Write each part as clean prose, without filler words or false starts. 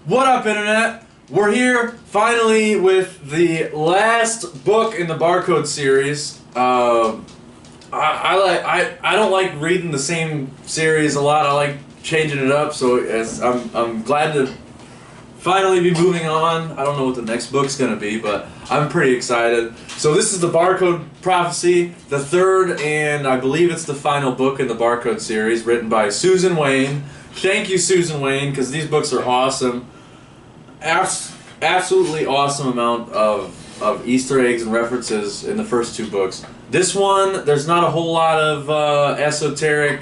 What up, Internet? We're here finally with the last book in the Barcode series. I don't like reading the same series a lot. I like changing it up. So I'm glad to finally be moving on. I don't know what the next book's gonna be, but I'm pretty excited. So this is the Barcode Prophecy, the third and I believe it's the final book in the Barcode series, written by Suzanne Weyn. Thank you, Suzanne Weyn, because these books are awesome. Absolutely awesome amount of Easter eggs and references in the first two books. This one, there's not a whole lot of esoteric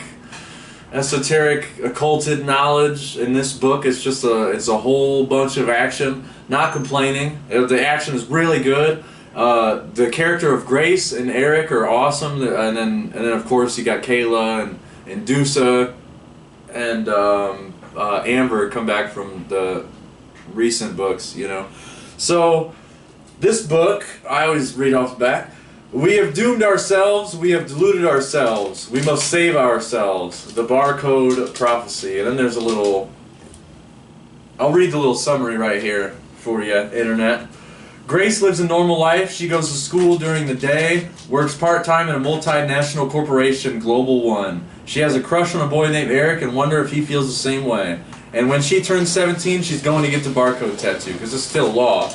occulted knowledge in this book. It's just it's a whole bunch of action. Not complaining. The action is really good. The character of Grace and Eric are awesome, and then of course you got Kayla and Dusa and Amber come back from the recent books, you know. So this book, I always read off the back. We have doomed ourselves, we have deluded ourselves, we must save ourselves. The Barcode Prophecy. And then there's a little, I'll read the little summary right here for you, Internet. Grace lives a normal life. She goes to school during the day, works part-time in a multinational corporation, Global One. She has a crush on a boy named Eric and wonder if he feels the same way. And when she turns 17, she's going to get the barcode tattoo, because it's still law.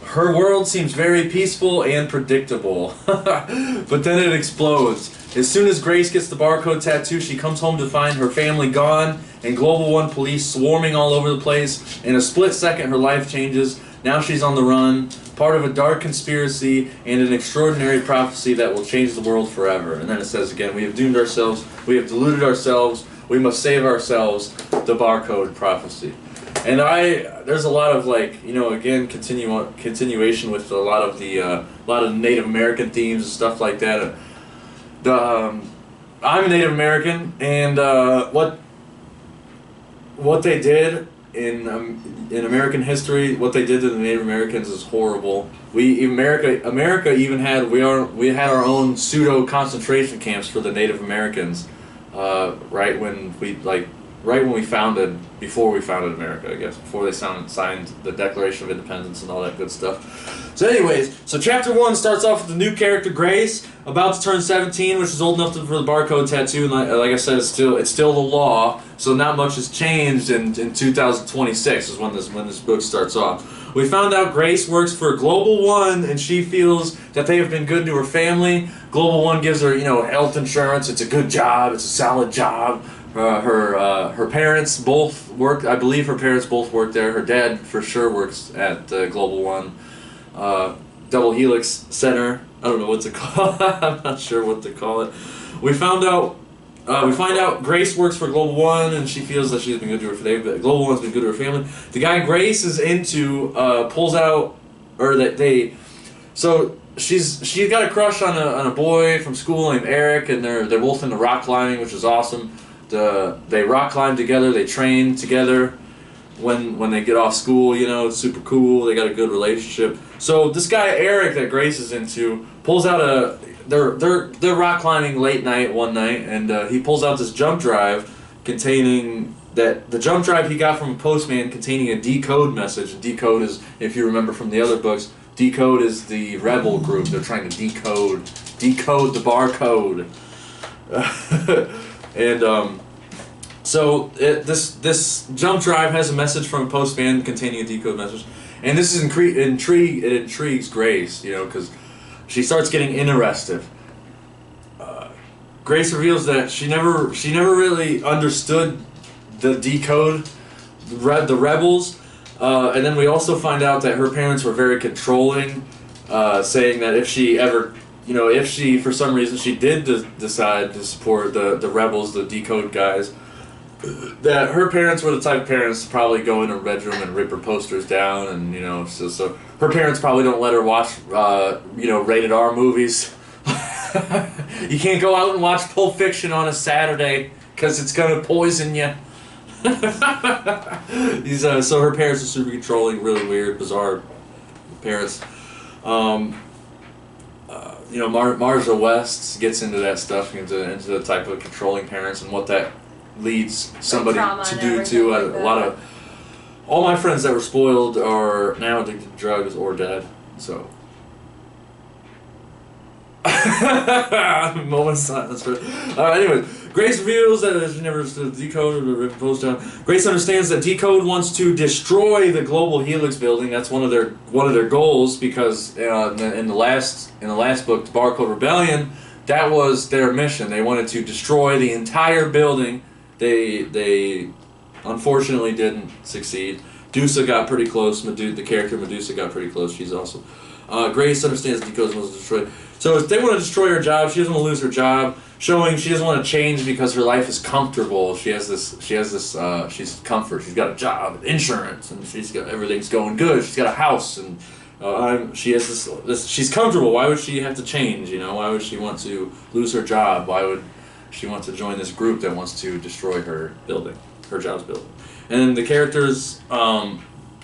Her world seems very peaceful and predictable, but then it explodes. As soon as Grace gets the barcode tattoo, she comes home to find her family gone and Global One police swarming all over the place. In a split second, her life changes. Now she's on the run, part of a dark conspiracy and an extraordinary prophecy that will change the world forever. And then it says again, we have doomed ourselves, we have deluded ourselves, we must save ourselves, the Barcode Prophecy. And there's a lot of, like, you know, again, continuation with a lot of the Native American themes and stuff like that. I'm a Native American, and what they did in American history, what they did to the Native Americans is horrible. America even had we had our own pseudo concentration camps for the Native Americans, right when we founded, before we founded America, I guess, before they signed the Declaration of Independence and all that good stuff. So anyways, so chapter 1 starts off with the new character, Grace, about to turn 17, which is old enough for the barcode tattoo, and like I said, it's still the law, so not much has changed in 2026 is when this book starts off. We found out Grace works for Global One, and she feels that they have been good to her family. Global One gives her, you know, health insurance. It's a good job. It's a solid job. Her parents both work. I believe her parents both work there. Her dad for sure works at Global One, Double Helix Center. I don't know what to call it. I'm not sure what to call it. We find out Grace works for Global One, and she feels that she's been good to her family. But Global One's been good to her family. The guy Grace is into pulls out, or that they, so she's got a crush on a boy from school named Eric, and they're both into rock climbing, which is awesome. They rock climb together, they train together when they get off school, you know, it's super cool, they got a good relationship. So this guy Eric that Grace is into pulls out they're rock climbing late night one night, and he pulls out this jump drive containing the jump drive he got from a postman containing a decode message. And decode is, if you remember from the other books, decode is the rebel group. They're trying to decode the barcode. And so this jump drive has a message from a postman containing a decode message, and this is intrigues Grace, you know, because she starts getting interested. Grace reveals that she never really understood the decode, the rebels, and then we also find out that her parents were very controlling, saying that if she ever, you know, if she, for some reason, she did decide to support the rebels, the decode guys, that her parents were the type of parents to probably go in her bedroom and rip her posters down, and, you know, so her parents probably don't let her watch, you know, rated R movies. You can't go out and watch Pulp Fiction on a Saturday, because it's going to poison you. So her parents are super controlling, really weird, bizarre parents. You know, Marja West gets into that stuff, into the type of controlling parents and what that leads somebody to do to a lot of All my friends that were spoiled are now addicted to drugs or dead. So. Moment of silence for. Anyway, Grace reveals that she never decoded or ripped post down. Grace understands that Decode wants to destroy the global Helix building. That's one of their goals, because in the last book, the Barcode Rebellion, that was their mission. They wanted to destroy the entire building. They unfortunately didn't succeed. Medusa got pretty close. The character Medusa got pretty close. She's awesome. Grace understands Decode wants to destroy. So if they want to destroy her job, she doesn't want to lose her job. Showing she doesn't want to change because her life is comfortable. She's comfort. She's got a job, insurance, and everything's going good. She's got a house, and she has this. She's comfortable. Why would she have to change? Why would she want to lose her job? Why would she want to join this group that wants to destroy her building, her job's building? And then the characters.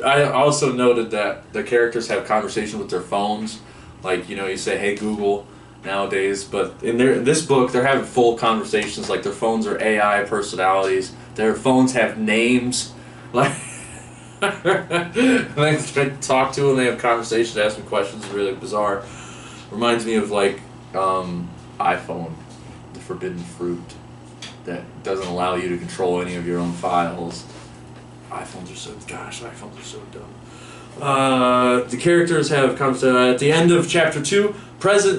I also noted that the characters have conversation with their phones. Like, you say, "Hey Google," nowadays, but in this book, they're having full conversations. Like, their phones are AI personalities. Their phones have names. Like, they talk to them. They have conversations, ask them questions. It's really bizarre. Reminds me of iPhone, the forbidden fruit that doesn't allow you to control any of your own files. iPhones are so dumb. The characters have conversation at the end of chapter 2.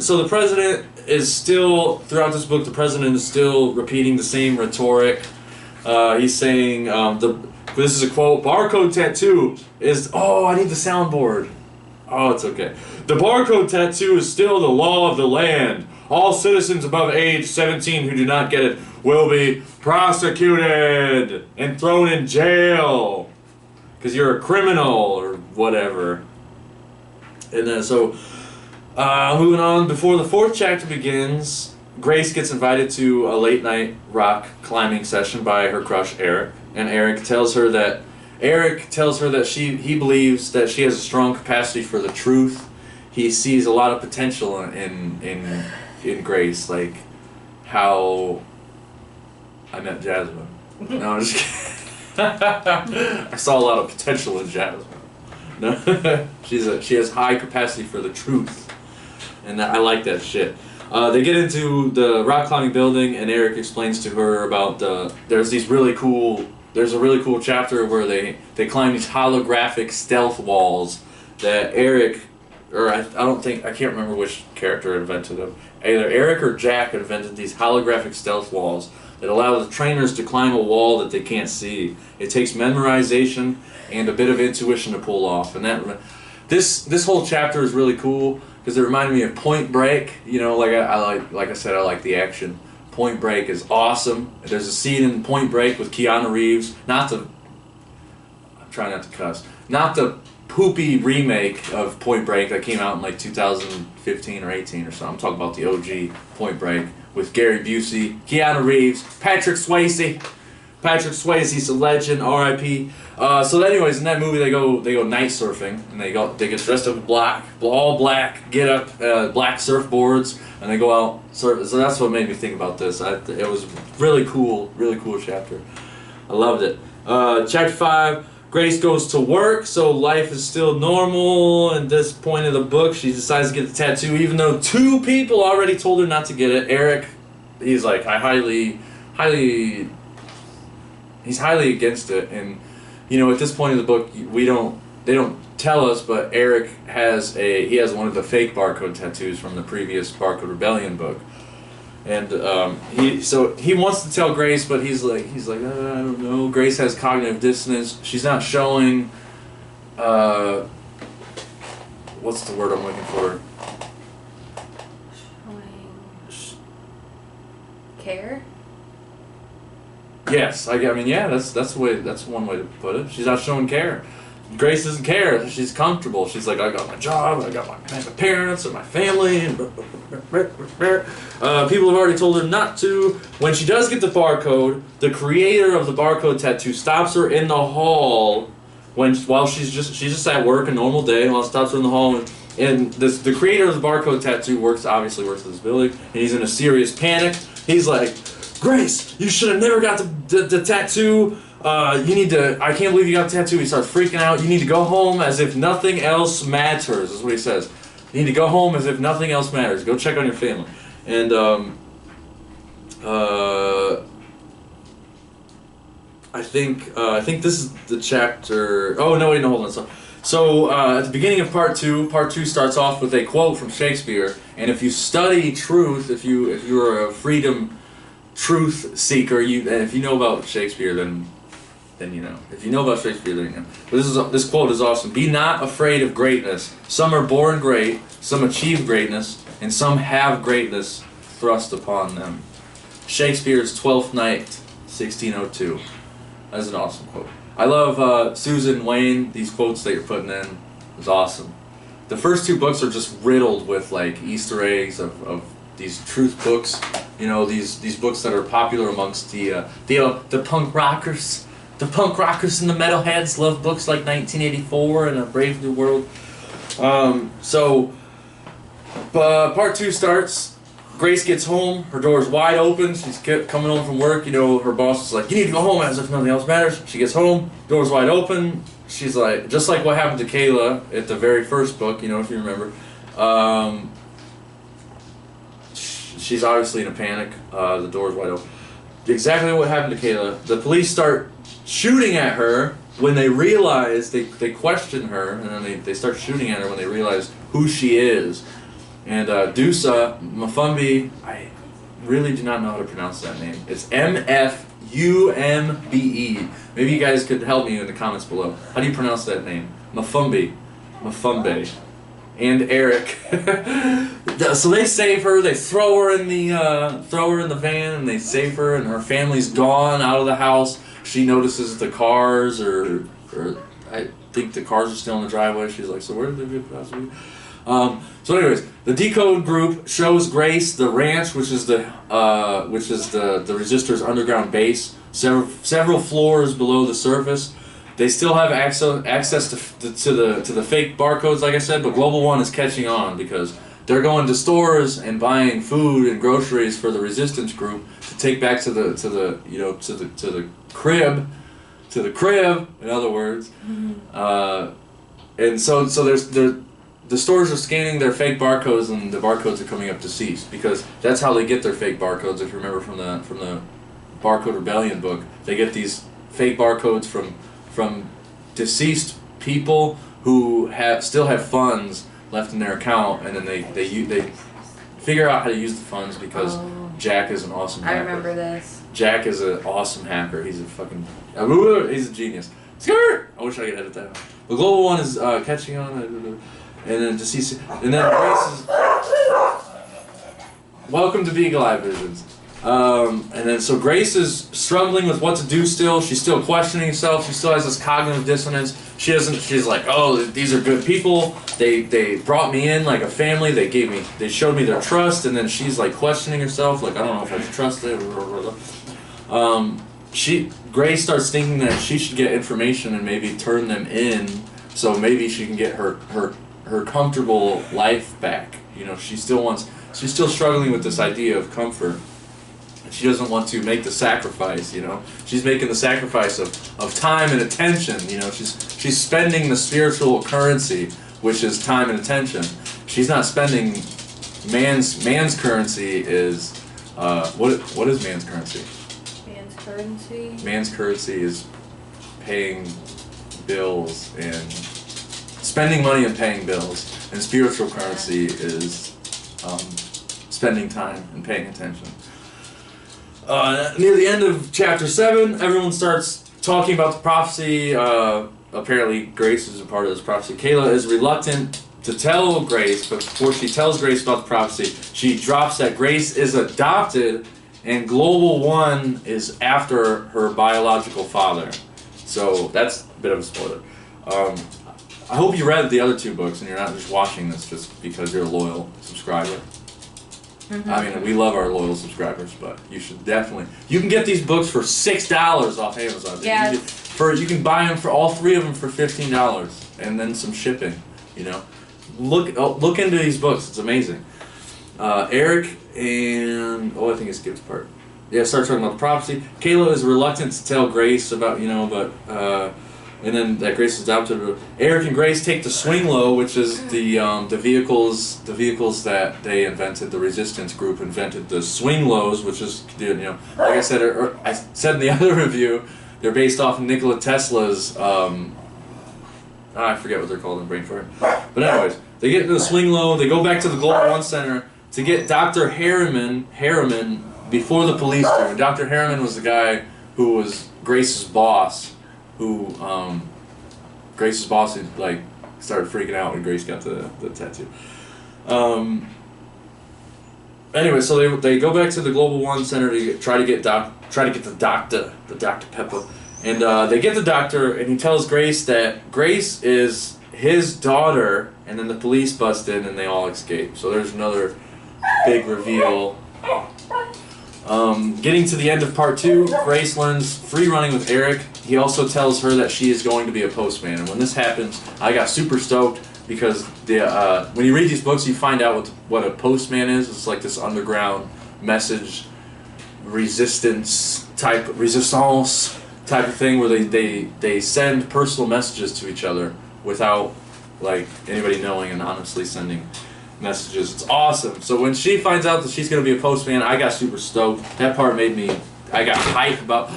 So the president is still, throughout this book, the president is still repeating the same rhetoric. He's saying, this is a quote, "Barcode tattoo is," I need the soundboard. Oh, it's okay. "The barcode tattoo is still the law of the land. All citizens above age 17 who do not get it will be prosecuted and thrown in jail because you're a criminal or whatever." And then moving on, before the 4th chapter begins, Grace gets invited to a late night rock climbing session by her crush Eric, and Eric tells her that he believes that she has a strong capacity for the truth. He sees a lot of potential in Grace, like how I met Jasmine. No, I'm just kidding. I saw a lot of potential in Jasmine. No, she has high capacity for the truth, and I like that shit. They get into the rock climbing building, and Eric explains to her about there's a really cool chapter where they climb these holographic stealth walls that Eric, or I can't remember which character invented them. Either Eric or Jack invented these holographic stealth walls that allow the trainers to climb a wall that they can't see. It takes memorization and a bit of intuition to pull off. And this whole chapter is really cool because it reminded me of Point Break. Like I said, I like the action. Point Break is awesome. There's a scene in Point Break with Keanu Reeves. I'm trying not to cuss. Not the poopy remake of Point Break that came out in 2015 or 18 or something. I'm talking about the OG Point Break with Gary Busey, Keanu Reeves, Patrick Swayze. Patrick Swayze's a legend, R.I.P. So anyways, in that movie they go night surfing, and they get dressed up in all black, get up, black surfboards, and they go out surf. So that's what made me think about this. It was really cool chapter. I loved it. Chapter 5. Grace goes to work, so life is still normal. At this point of the book, she decides to get the tattoo, even though 2 people already told her not to get it. Eric, he's like, he's highly against it, and at this point of the book, they don't tell us, but Eric has one of the fake barcode tattoos from the previous Barcode Rebellion book. And he wants to tell Grace, but he's like I don't know. Grace has cognitive dissonance. She's not showing. What's the word I'm looking for? Showing care. Yes, that's one way to put it. She's not showing care. Grace doesn't care. She's comfortable. She's like, I got my job, I got my parents and my family, and people have already told her not to. When she does get the barcode, the creator of the barcode tattoo stops her in the hall while she's just at work, a normal day, while stops her in the hall, and the creator of the barcode tattoo obviously works at this building, and he's in a serious panic. He's like, Grace, you should have never got the tattoo. You need to, I can't believe you got a tattoo. He starts freaking out. You need to go home as if nothing else matters, is what he says. You need to go home as if nothing else matters. Go check on your family. And, I think this is the chapter, oh, no, wait, no, hold on. So at the beginning of part two starts off with a quote from Shakespeare. And if you study truth, if you're a freedom truth seeker, and if you know about Shakespeare, then you know. If you know about Shakespeare, then you know. But this quote is awesome. Be not afraid of greatness. Some are born great, some achieve greatness, and some have greatness thrust upon them. Shakespeare's Twelfth Night, 1602. That's an awesome quote. I love Suzanne Weyn. These quotes that you're putting in is awesome. The first two books are just riddled with like Easter eggs of these truth books. You know, these books that are popular amongst the punk rockers. The punk rockers and the metalheads love books like 1984 and A Brave New World. Part two starts. Grace gets home. Her door's wide open. She's coming home from work. You know, her boss is like, "You need to go home as if nothing else matters." She gets home. Door's wide open. She's like, just like what happened to Kayla at the very first book. You know, if you remember. She's obviously in a panic. The door's wide open. Exactly what happened to Kayla. The police start shooting at her when they realize, they question her, and then they start shooting at her when they realize who she is. And Dusa Mafumbi, I really do not know how to pronounce that name. It's Mfumbe. Maybe you guys could help me in the comments below. How do you pronounce that name? Mafumbe. And Eric. So they save her. They throw her in the van, and they save her. And her family's gone out of the house. She notices the cars, or I think the cars are still in the driveway. She's like, "So where did they possibly?" So anyways, the Decode group shows Grace the ranch, which is the Resistor's underground base, several floors below the surface. They still have access to the fake barcodes, like I said, but Global One is catching on because they're going to stores and buying food and groceries for the Resistance group to take back to the crib, in other words. Mm-hmm. And so the stores are scanning their fake barcodes, and the barcodes are coming up deceased, because that's how they get their fake barcodes. If you remember from the Barcode Rebellion book, they get these fake barcodes from deceased people who still have funds left in their account, and then they figure out how to use the funds because Jack is an awesome hacker. I remember this. Jack is an awesome hacker. He's a genius. Skirt! I wish I could edit that out. The Global One is catching on, and then deceased, and then Grace is. Welcome to Beagle Eye Visions. And then so Grace is struggling with what to do still. She's still questioning herself. She still has this cognitive dissonance. She's like, "Oh, these are good people. They brought me in like a family. They showed me their trust." And then she's like questioning herself, like, "I don't know if I should trust it." Grace starts thinking that she should get information and maybe turn them in, so maybe she can get her comfortable life back. You know, she's still struggling with this idea of comfort. She doesn't want to make the sacrifice, you know. She's making the sacrifice of time and attention, you know. She's spending the spiritual currency, which is time and attention. She's not spending man's currency is what is man's currency? Man's currency? Man's currency is paying bills and spending money and paying bills. And spiritual currency is spending time and paying attention. Near the end of chapter 7, everyone starts talking about the prophecy. Apparently, Grace is a part of this prophecy. Kayla is reluctant to tell Grace, but before she tells Grace about the prophecy, she drops that Grace is adopted and Global One is after her biological father. So that's a bit of a spoiler. I hope you read the other 2 books and you're not just watching this just because you're a loyal subscriber. Mm-hmm. I mean, we love our loyal subscribers, but you should definitely. You can get these books for $6 off Amazon. Yeah. You can buy them for all 3 of them for $15, and then some shipping. You know, look into these books. It's amazing. Eric and I think it's Gibbs part. start talking about the prophecy. Kayla is reluctant to tell Grace about, and then that Grace is adopted. Eric and Grace take the swing low, which is the vehicles that they invented. The resistance group invented the swing lows, which is, like I said, I said in the other review, they're based off of Nikola Tesla's. I forget what they're called in brain fart. But anyways, they get into the swing low. They go back to the Global One Center to get Dr. Harriman before the police do. And Dr. Harriman was the guy who was Grace's boss. Grace's boss who started freaking out when Grace got the tattoo. Anyway, so they go back to the Global One Center to try to get the Dr. Pepper, and they get the doctor, and he tells Grace that Grace is his daughter, and then the police bust in and they all escape. So there's another big reveal. Getting to the end of part 2, Grace learns free running with Eric. He also tells her that she is going to be a postman. And when this happens, I got super stoked because when you read these books, you find out what a postman is. It's like this underground message resistance type of thing where they send personal messages to each other without anybody knowing and honestly sending messages. It's awesome. So when she finds out that she's going to be a postman, I got super stoked. That part made me, I got hype about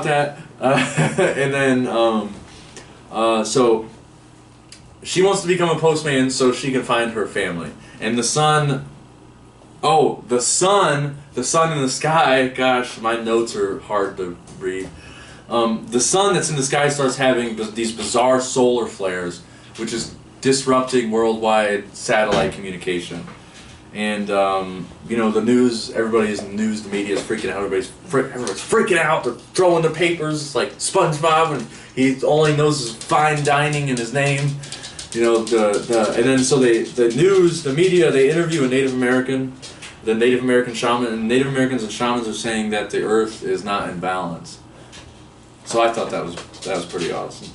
that. And then so she wants to become a postman so she can find her family. And the sun in the sky, gosh, my notes are hard to read. The sun that's in the sky starts having these bizarre solar flares, which is disrupting worldwide satellite communication. And the news, everybody's in the news, the media is freaking out. Everybody's freaking out. They're throwing the papers. It's like SpongeBob, and he only knows his fine dining in his name. And then so the media, they interview a Native American, the Native American shaman, and Native Americans and shamans are saying that the Earth is not in balance. So I thought that was pretty awesome.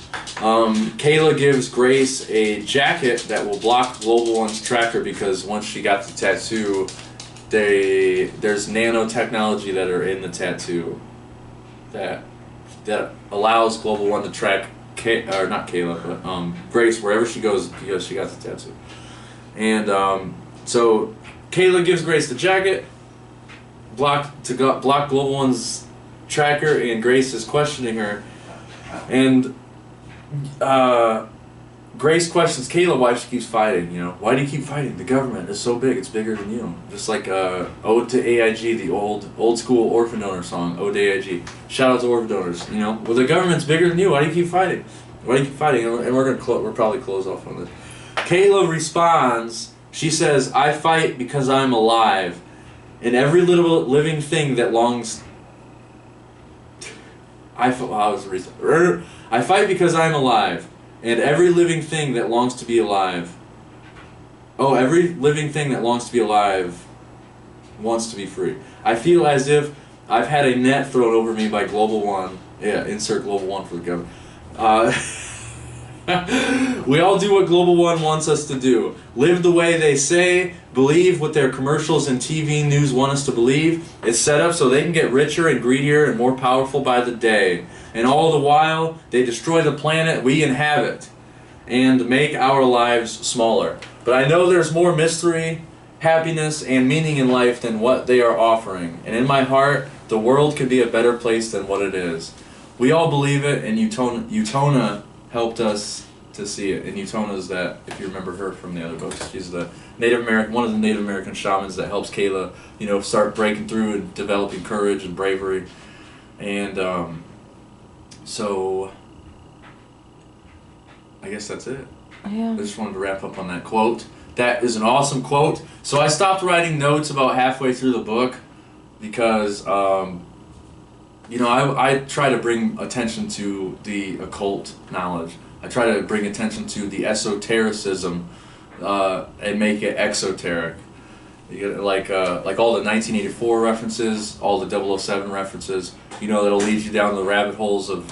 Kayla gives Grace a jacket that will block Global One's tracker because once she got the tattoo, there's nanotechnology that are in the tattoo that allows Global One to track Grace wherever she goes because she got the tattoo. And so Kayla gives Grace the jacket, block Global One's tracker, and Grace is questioning her, and Grace questions Kayla why she keeps fighting. Why do you keep fighting? The government is so big; it's bigger than you. Just like "Ode to AIG," the old school orphan donor song. Ode to AIG. Shout out to orphan donors. Well, the government's bigger than you. Why do you keep fighting? Why do you keep fighting? And we're probably close off on this. Kayla responds. She says, "I fight because I'm alive, and every little living thing that longs." I fight because I'm alive, and every living thing that longs to be alive. Oh, every living thing that longs to be alive wants to be free. I feel as if I've had a net thrown over me by Global One. Yeah, insert Global One for the government. We all do what Global One wants us to do. Live the way they say, believe what their commercials and TV news want us to believe. It's set up so they can get richer and greedier and more powerful by the day. And all the while, they destroy the planet we inhabit and make our lives smaller. But I know there's more mystery, happiness, and meaning in life than what they are offering. And in my heart, the world could be a better place than what it is. We all believe it, and Utona helped us to see it. And Utona's that, if you remember her from the other books, she's one of the Native American shamans that helps Kayla, start breaking through and developing courage and bravery. And so I guess that's it. Yeah. I just wanted to wrap up on that quote. That is an awesome quote. So I stopped writing notes about halfway through the book because I try to bring attention to the occult knowledge. I try to bring attention to the esotericism and make it exoteric. You get like all the 1984 references, all the 007 references. That'll lead you down the rabbit holes of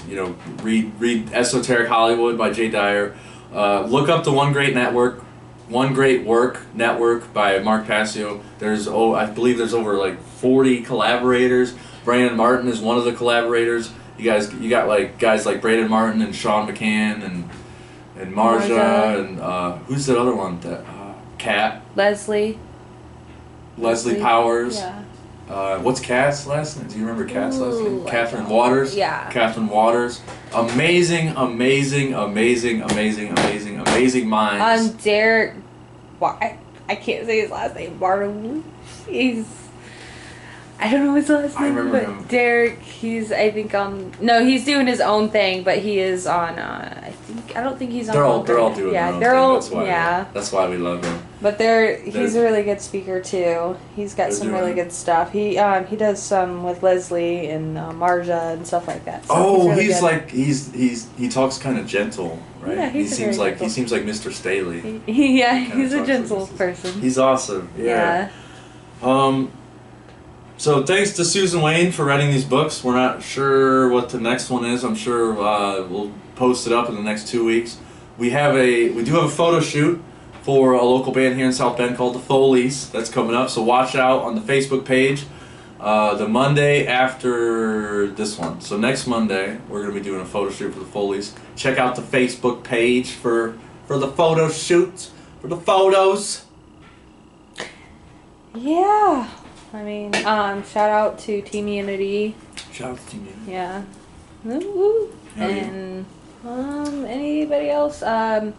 read Esoteric Hollywood by Jay Dyer. Look up the One Great Network One Great Work Network by Mark Passio. I believe there's over like 40 collaborators. Brandon Martin is one of the collaborators. You got like guys like Brandon Martin and Sean McCann and Marja and who's that other one? That Kat. Leslie Powers. Yeah. What's Kat's last name? Do you remember Kat's last name? I Catherine don't. Waters. Yeah. Catherine Waters. Amazing minds. Derek. I can't say his last name. Bartley. I don't know his last name. I remember but him. Derek. He's he's doing his own thing, but he is on. I don't think he's on. They're all doing yeah, their own they're thing. all That's why we love them. But he's a really good speaker too. He's got some really good stuff. He does some with Leslie and Marja and stuff like that. So he talks kind of gentle, right? Yeah, he seems like Mr. Staley. He's a gentle person. He's awesome. Yeah. So thanks to Suzanne Weyn for writing these books. We're not sure what the next one is. I'm sure we'll post it up in the next 2 weeks. We do have a photo shoot for a local band here in South Bend called the Foley's. That's coming up, so watch out on the Facebook page. The Monday after this one. So next Monday, we're going to be doing a photo shoot for the Foley's. Check out the Facebook page for the photo shoots, for the photos. Yeah. I mean, shout out to Team Unity. Shout out to Team Unity. Yeah. Woo-woo. And anybody else? The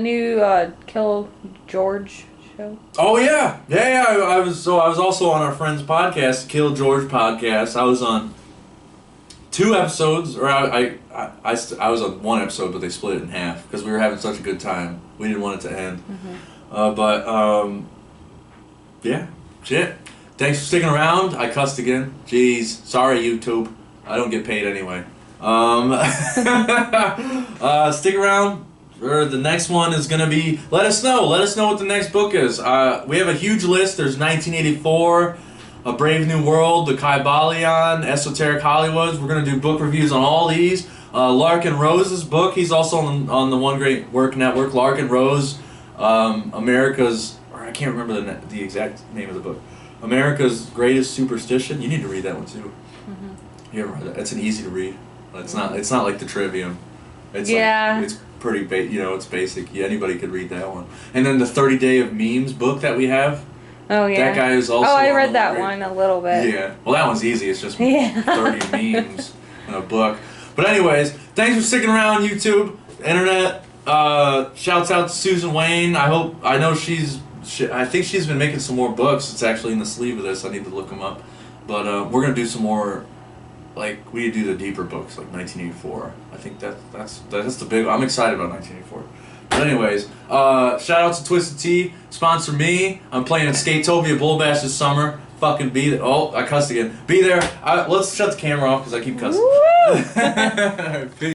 new Kill George show. Oh yeah. I was also on our friend's podcast, Kill George podcast. I was on 2 episodes, or I was on 1 episode, but they split it in half because we were having such a good time. We didn't want it to end. Mm-hmm. Yeah. Shit. Thanks for sticking around. I cussed again. Jeez. Sorry, YouTube. I don't get paid anyway. Stick around. The next one is going to be... Let us know what the next book is. We have a huge list. There's 1984, A Brave New World, The Kybalion, Esoteric Hollywoods. We're going to do book reviews on all these. Larkin Rose's book. He's also on the One Great Work Network. Larkin Rose, America's... I can't remember the exact name of the book. America's Greatest Superstition. You need to read that one too. Mm-hmm. You ever read that? It's an easy to read. It's not like the Trivium. It's it's pretty it's basic. Yeah, anybody could read that one. And then the 30 Day of Memes book that we have. Oh yeah. That guy is also. Oh, I read that one a little bit. Yeah. Well, that one's easy. It's just 30 memes in a book. But anyways, thanks for sticking around, YouTube, internet. Shouts out to Suzanne Weyn. I know I think she's been making some more books. It's actually in the sleeve of this. I need to look them up. But we're going to do some more, we need to do the deeper books, like 1984. I think that's the big... I'm excited about 1984. But anyways, shout out to Twisted Tea. Sponsor me. I'm playing at Skatopia Bull Bash this summer. Fucking be there. Oh, I cussed again. Be there. Let's shut the camera off because I keep cussing.